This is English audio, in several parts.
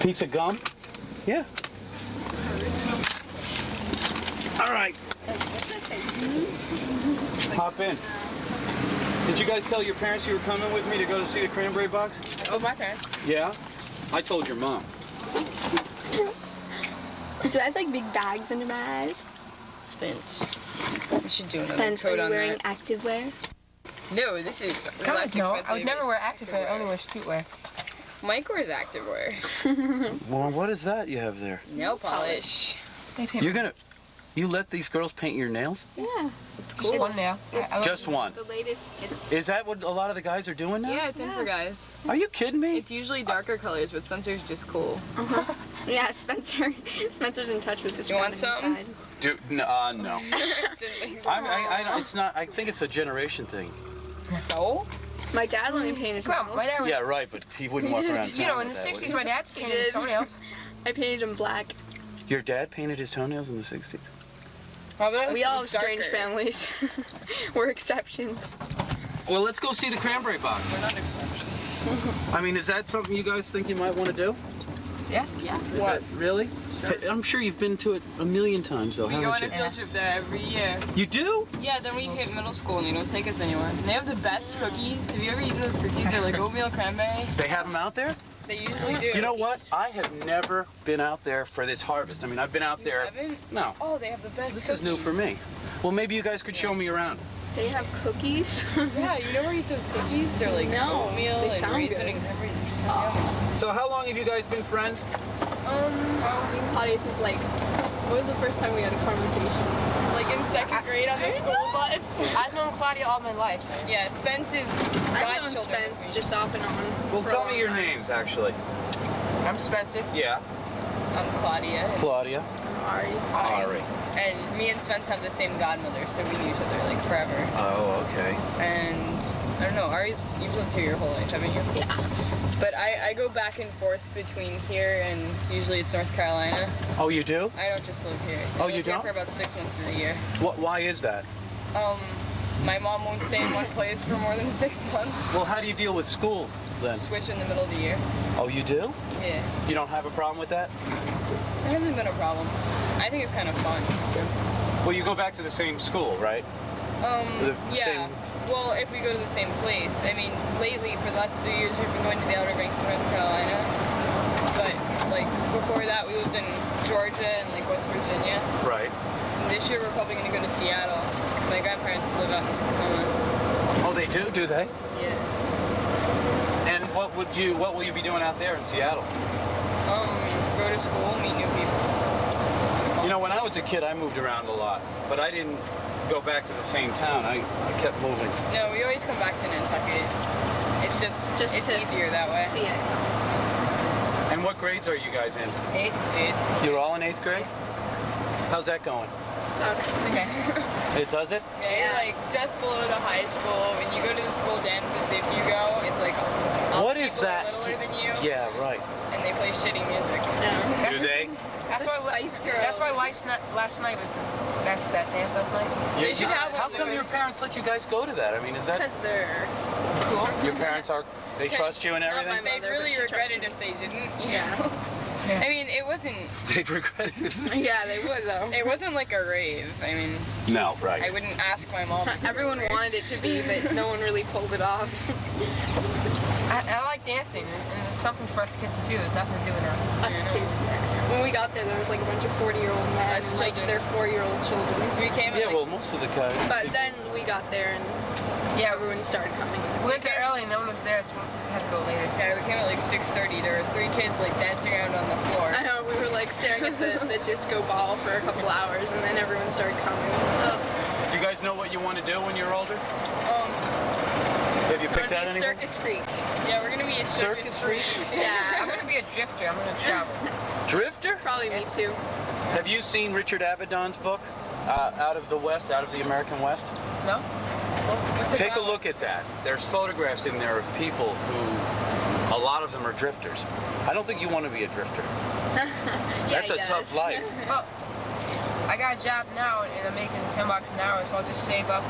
Piece of gum? Yeah. All right. Hop in. Did you guys tell your parents you were coming with me to go to see the cranberry box? Oh, my parents. Yeah? I told your mom. Do I have like big bags under my eyes? Spence. We should do another Spence, coat are you on wearing that. activewear? No, this is God, less no. expensive. I would never wear It's activewear. I only wear streetwear. Mike wears activewear. Well, what is that you have there? Nail polish. You're gonna... You let these girls paint your nails? Yeah. It's Just one nail. Just one. The latest. Is that what a lot of the guys are doing now? Yeah, it's in for guys. Are you kidding me? It's usually darker colors, but Spencer's just cool. Yeah, Spencer's in touch with this. You want some? Dude, no. It's not. I think it's a generation thing. So? My dad let me paint his Come on, my dad. Yeah, right, but he wouldn't walk around town. You know, in with the that, 60s, would my dad painted his toenails. I painted him black. he? Your dad painted his toenails in the 60s? We all have strange families. We're exceptions. Well, let's go see the cranberry box. We're not exceptions. I mean, is that something you guys think you might want to do? Yeah. Yeah. Is that really? Sure. I'm sure you've been to it a million times, though, We go haven't on a you? field trip there every year. You do? Yeah, then we hit middle school and they don't take us anywhere. And they have the best cookies. Have you ever eaten those cookies? They're like oatmeal cranberry. They have them out there? They usually do. You know what? I have never been out there for this harvest. I mean, I've been out there. Haven't? No. Oh, they have the best This cookies. is new for me. Well, maybe you guys could show me around. They have cookies. Yeah, you never eat those cookies? They're like No, oatmeal they and sound raisin good. and cranberry. They're so yummy. So how long have you guys been friends? Me and Claudia since like, what was the first time we had a conversation? Like in second grade on the school bus. I've known Claudia all my life. Yeah, Spence is I've known godchildren Spence with me. just off and on. Well, for a tell long me your time. names, actually. I'm Spencer. Yeah. I'm Claudia. Claudia. Ari. Ari. And me and Spence have the same godmother, so we knew each other like forever. Oh, okay. And I don't know, Ari's, you've lived here your whole life, haven't you? Yeah. But I go back and forth between here and usually it's North Carolina. Oh, you do? I don't just live here. Oh, I live you here don't? for about 6 months of the year. Why is that? My mom won't stay in one place for more than 6 months. Well, how do you deal with school then? Switch in the middle of the year. Oh, you do? Yeah. You don't have a problem with that? It hasn't been a problem. I think it's kind of fun. Well, you go back to the same school, right? The Yeah. same- Well, if we go to the same place. I mean, lately, for the last 3 years, we've been going to the Outer Banks of North Carolina. But, like, before that, we lived in Georgia and, like, West Virginia. Right. And this year, we're probably going to go to Seattle. My grandparents live out in Tacoma. Oh, they do they? Yeah. And what will you be doing out there in Seattle? Go to school, meet new people. You know, when I was a kid, I moved around a lot, but I didn't go back to the same town. I kept moving. No, we always come back to Nantucket. It's just it's to easier that way. See it. And what grades are you guys in? Eighth. You're all in 8th grade? How's that going? Sucks. Okay. It does it? Yeah, you're like just below the high school. When you go to the school dances, if you go, it's like all What the is people that? are littler than you, Yeah, right. and they play shitty music. Yeah. Do they? That's The why Spice Girls. That's why last night was that dance last night. They should have How one come that your was- parents let you guys go to that? I mean, is that Because they're Cool. your parents they trust you and Not everything? my They'd mother, really but she regret trusts it me. if they didn't. You Yeah. know? I mean, it wasn't. They'd regret it. Yeah, they would though. It wasn't like a rave. I mean, No, I right. wouldn't ask my mom. if it was Everyone a rave. wanted it to be, but no one really pulled it off. I like dancing, and it's something for us kids to do. There's nothing to do with that. Us kids. When we got there was like a bunch of 40-year-old men Us and like children. their 4-year-old children. So we came at Yeah, like, well, most of the guys. But then we got there and Yeah, everyone started coming. we went there early and no one was there, so we had to go later. yeah, we came at like 6:30. There were 3 kids like dancing around on the floor. I know, we were like staring at the disco ball for a couple hours and then everyone started coming. Do you guys know what you want to do when you're older? Have you I'm picked out gonna be a anything? circus freak. Yeah, we're gonna be a circus freaks. I'm Yeah. gonna be a drifter. I'm gonna travel. Drifter? Probably me too. Have you seen Richard Avedon's book, Out of the West, Out of the American West? No? What's it Take a called? look at that. There's photographs in there of people who, a lot of them are drifters. I don't think you want to be a drifter. Yeah, That's he a tough does. life. Well, I got a job now and I'm making $10 an hour, so I'll just save up.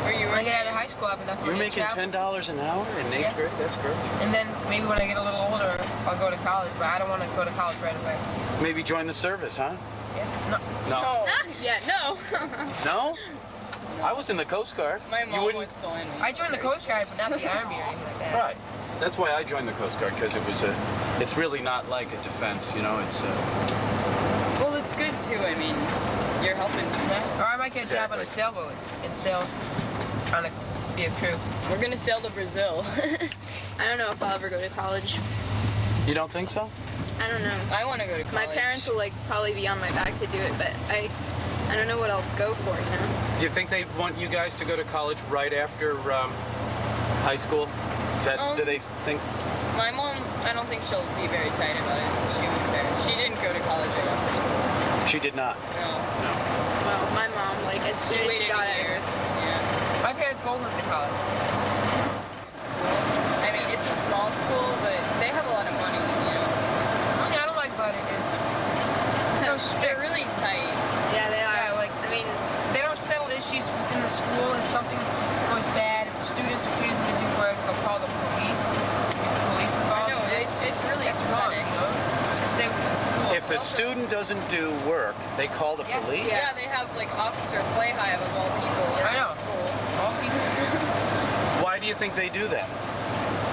Or you When I were get out of high school, I have enough You're money to making travel. $10 an hour in 8th Yeah. grade? That's great. And then maybe when I get a little older, I'll go go to college, but I don't want to go to college right away. Maybe join the service, huh? Yeah. No. No. Yeah, no. No? I was in the Coast Guard. My You mom wouldn't- would still end me. I joined the Coast Guard, but not the Army or anything like that. Right. That's why I joined the Coast Guard, because it's really not like a defense, you know. It's Well, it's good too. I mean, you're helping. Yeah. Or I might get a job on a sailboat and sail on be a crew. We're gonna sail to Brazil. I don't know if I'll ever go to college. You don't think so? I don't know. I want to go to college. My parents will like probably be on my back to do it, but I don't know what I'll go for, you know? Do you think they want you guys to go to college right after high school? Is that, do they think? My mom, I don't think she'll be very tight about it. She wouldn't care. She didn't go to college right after school. She did not. No. No. Well, my mom, like, as soon as she waited got a year. out. Yeah. My parents both went to college. School. I mean, it's a small school, but they have a lot of money, you know. The only thing I don't like about it is so strict. They're really tight. Yeah, they are. Yeah, like, I mean, they don't settle issues within the school. If something goes bad, if the students refusing to do work, they'll call the police. Get the police involved. No, it's really That's wrong, pathetic. you know? You should stay within the school. If the student doesn't do work, they call the Yeah. police? Yeah, they have like Officer Flayhive of all people I know. around school. All people. Why do you think they do that?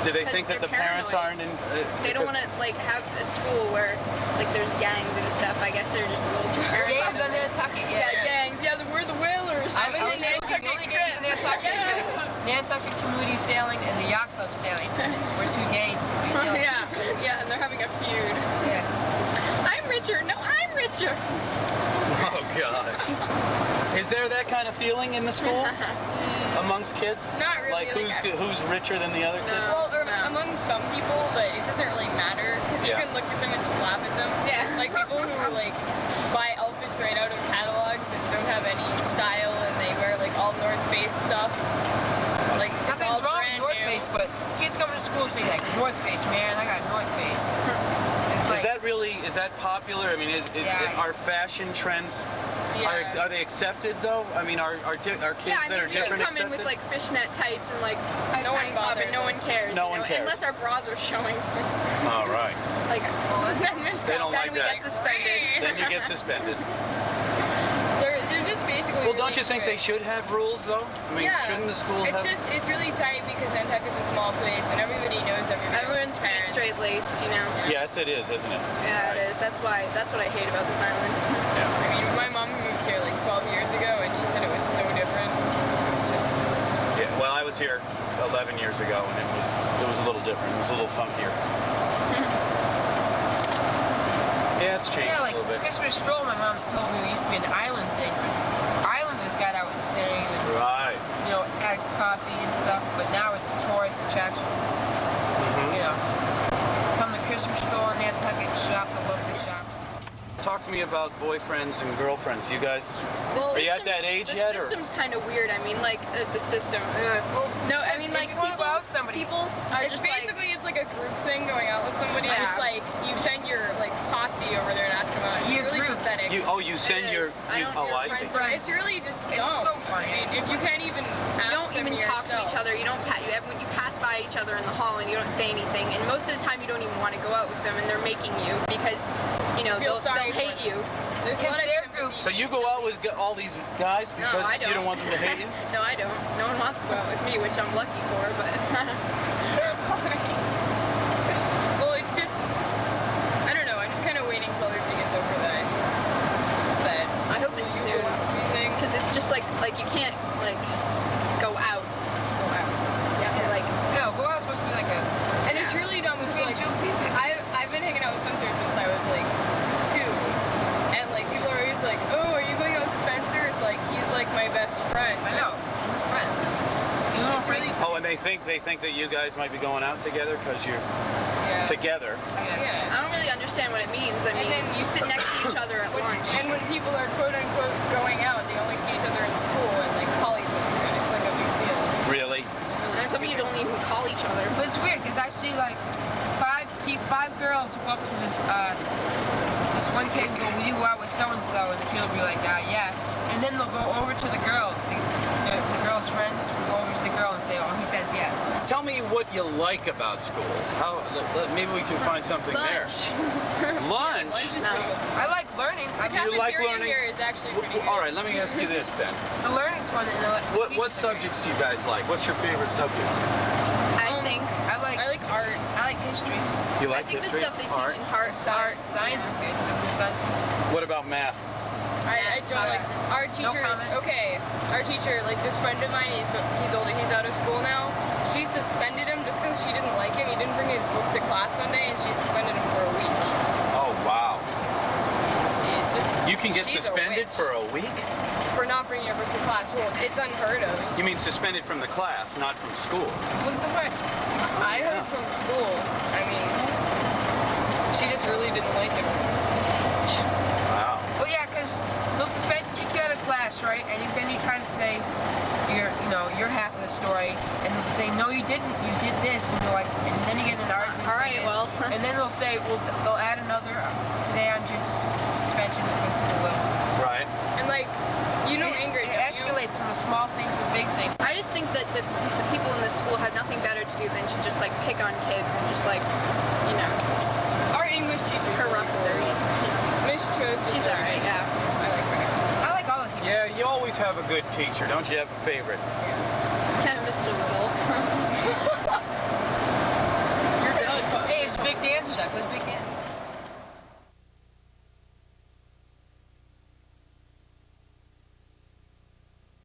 Do they 'Cause think that the they're parents paranoid. aren't in? they don't want to, like, have a school where, like, there's gangs and stuff. I guess they're just a little too paranoid. Games on Nantucket, Yeah, yeah. gangs. Yeah, we're the whalers. I'm in Nantucket games in Nantucket. Nantucket Community Sailing and the Yacht Club Sailing. We're two gangs. We sail. Yeah, yeah, and they're having a feud. Yeah. I'm richer. No, I'm richer. Oh gosh. Is there that kind of feeling in the school amongst kids? Not really, Like who's richer than the other kids? Well, or No. among some people, but it doesn't really matter because you Yeah. can look at them and just laugh at them. Yeah. Like people who like buy outfits right out of catalogs and don't have any style, and they wear like all North Face stuff. Like it's all Nothing's wrong with brand North new. Face, but kids coming to school say like, North Face, man, I got North Face. It's like, Is that popular? I mean, Yeah. are fashion trends, Yeah. are they accepted though? I mean, are kids Yeah, I that are mean, you can different come in accepted? with, like, fishnet tights and, like, a No one tank top, and no one bothers us. cares. No you one know? cares. Unless our bras are showing. All right. Like, They don't then like we that. get suspended. Then you get suspended. They're just basically. Well, don't really you think they strict. should have rules though? I mean, Yeah. shouldn't the school It's have? just it's really tight because Nantucket's a small place and everybody knows everybody. Everyone's pretty straight-laced, you know? Yes, it is, isn't it? Yeah, it is. That's what I hate about this island. I mean, my mom moved here like 12 years ago, and she said it was so different. It's just Yeah. Well, I was here 11 years ago, and it was a little different. It was a little funkier. Yeah, it's changed yeah, a like little bit. Christmas stroll, my mom's told me it used to be an island thing, but Ireland just got out insane and, Right. you know, had coffee and stuff, but now it's a tourist attraction. Mm-hmm. You know, come to Christmas stroll in Nantucket, shop the local shops. Talk to me about boyfriends and girlfriends. You guys, Well, are you at that age the yet? Or? system's kind of weird. I mean, like, the system. Well, no, I mean, if like, you wanna go out with somebody- people are it's just basically it's like a group thing going out with somebody. Yeah. It's like you send your like posse over there to ask them out. It's Your really group. pathetic. You send It your. is. I don't- Oh, your I see. friends Right. It's really just It's dumb. so funny. I mean, if you can't even ask you don't them even talk to yourself. each other. You don't when you pass by each other in the hall and you don't say anything. And most of the time, you don't even want to go out with them, and they're making you because you know Feel they'll sorry hate for you. There's a Because lot of their sympathy. group- So you go out with all these guys No, because I you don't want them to hate you? No, I don't. No one wants to go out with me, which I'm lucky for. But Well, it's just I don't know. I'm just kind of waiting till everybody gets over that. Just that. I hope it's you soon. go out with thing. because it's just like you can't like go out. Go out. You have to like. No, go out's supposed to be like a And it's really dumb because between like two people. I've been hanging out with Spencer since I was like 2, and like people are always like, oh, are you going out with Spencer? It's like he's like my best friend. I know, we're friends. You know, It's really Oh, and they think that you guys might be going out together because you're yeah. together. Yeah. I don't really understand what it means. I mean, then- you sit next to each other at lunch. And when people are quote unquote going out, they only see each other in school and like call each other, and it's like a big deal. Really? It's really And some people don't even call each other. But it's weird because I see like five girls go up to this one kid and go, will you go out with so and so? And the kid will be like, yeah. And then they'll go over to the girl. The girl's girl's friends, we go over to the girl and say, oh, he says yes. Tell me what you like about school. Maybe we can find something Lunch. there. Lunch? Lunch is No. pretty good. I like learning. The You like cafeteria learning? here is actually pretty good. All right, let me ask you this then. The learning's fun. And What subjects do you guys like? What's your favorite subjects? I think I like art. I like history. You I like think the history? stuff they Art? teach in art. Science is good. Science. What about math? I don't Sucks. like our teacher. comment. Okay, our teacher, like this friend of mine, he's older. He's out of school now. She suspended him just because she didn't like him. He didn't bring his book to class one day, and she suspended him for a week. Oh, wow. See, it's just You can get she's a suspended witch. for a week? For not bringing your book to class. Well, it's unheard of. You mean suspended from the class, not from school? What's the worst? I heard from school. I mean, she just really didn't like him. Wow. Well, yeah, because they'll kick you out of class, right? And then you try to say your half of the story, and they'll say, no, you didn't. You did this, and you're like, and then you get in an argument. All say right, this, well. and then they'll say, well, they'll add another today on your suspension. The principal will. Right. And like, you know, Ingrid. It escalates from a small thing to a big thing. I just think that the people in the school have nothing better to do than to just like pick on kids and just like, you know, Our English teacher. corrupt their. Miss Chose. She's alright, yeah. I like her. I like all the teachers. Yeah, you always have a good teacher, don't you have a favorite? Mr. Little.